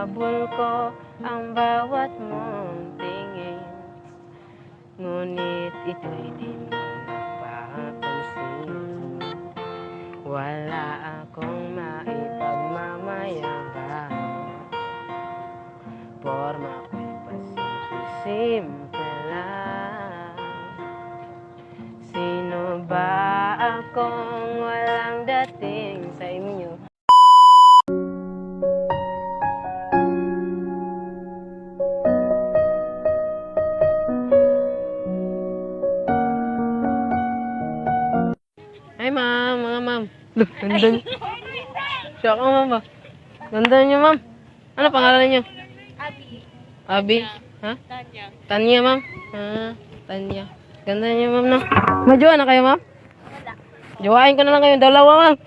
Hinahabol ko ang bawat mong tingin, ngunit ito'y di mo napapansin. Wala akong maipagmamayabang, porma ko'y pasimple-simple lang. Sino ba akong walang dating sa inyo? Hi ma'am, mga ma'am. Ganda niyo. Siya ka ma'am ba? Ganda niyo ma'am. Ano pangalan niyo? Abi. Abi? Ha? Tanya. Tanya ma'am? Ah, Tanya. Ganda niyo ma'am no? Majowa na kayo ma'am? Wala. Jowain ko na lang kayong dalawa ma'am.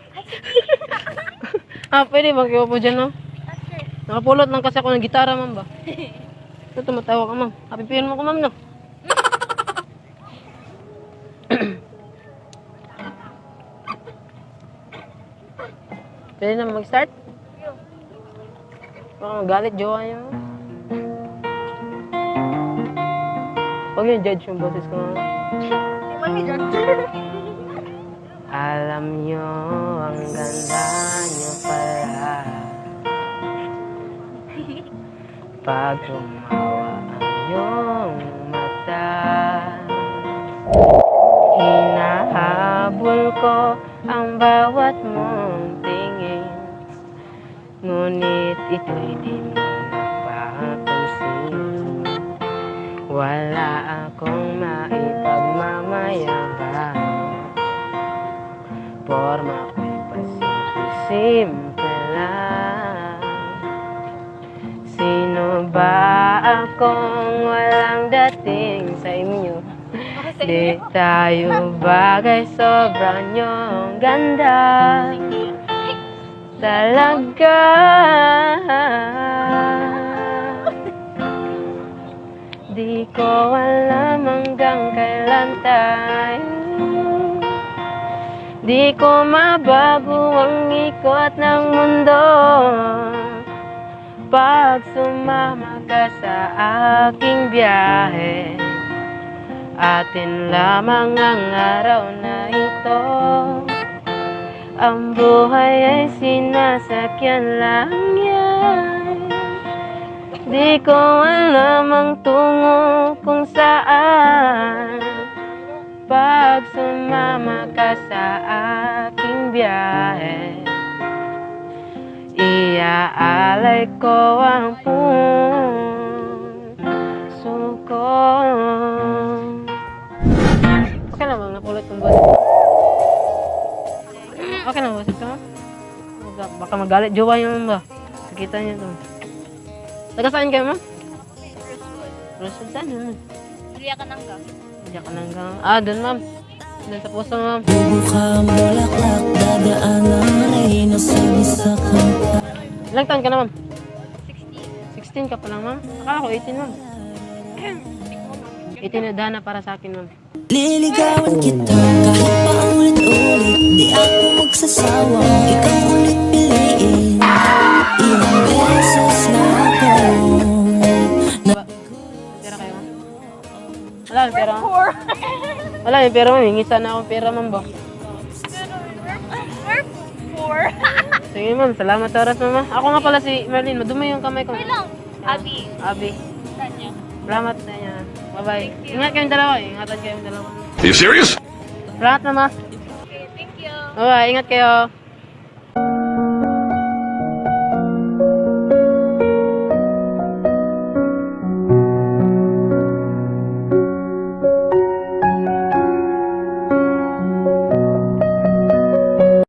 Pwede magkiwa po dyan no? Okay. Nakapulot lang kasi ako ng gitara ma'am ba? Ito tumatawa ka ma'am. Happy mo ko ma'am no? Pwede na mag-start? Baka magalit, jowa niyo. Huwag yung judge yung boses ko. Alam niyo, ang ganda niyo pala. Pag tumawa ang iyong mata, hinahabol ko ang bawat mong tingin, ngunit ito'y di mo napapansin. Wala akong maipagmamayabang, porma ko'y pasimple-simple lang. Sino ba akong walang dating sa inyo? Di tayo bagay, sobrang nyong ganda talaga. Di ko alam hanggang kailan tayo, di ko mabago ang ikot ng mundo. Pag sumama ka sa aking biyahe, atin lamang ang araw na ito. Ang buhay ay sinasakyan lang yan. Di ko alam ang tungo kung saan. Pag sumama ka sa aking biyahe, iaalay ko ang puso ko. Okay na bang napulot yung boses? Okay na boses ko? Baka magalit jowa yun ba? Sakita niyo to. Taga saan kayo, ma'am? Rosewood saan yun? Liya ka nangga. Diyan ka nang doon, ma'am. Doon sa puso, ma'am. Bubukang bulaklak, dadaan ang reyna sa bisakang. Ilang taon ka na, ma'am? 16. 16 ka pa lang, ma'am? Akala ko 18, ma'am. 18 na dana para sa akin, ma'am. Liligawan kita kahit pa ulit-ulit, di ako magsasawa, ikaw ulit piliin. Ilang beses na ako Pera kayo, ma'am? Wala yung pera, ma'am? Wala yung pera, ma'am. Hingi sana akong pera, ma'am ba? We're poor. Sige, ma'am. Salamat sa oras, ma'am. Ako nga pala si Merlin. Madumi yung kamay ko. Wait lang. Abi. Abi. Tanya. Salamat sa inyo. Bye-bye. Ingat kayong dalawa. Ingatan kayong dalawa. Are you serious? Salamat, mama. Okay, thank you. Bye-bye. Ingat kayo.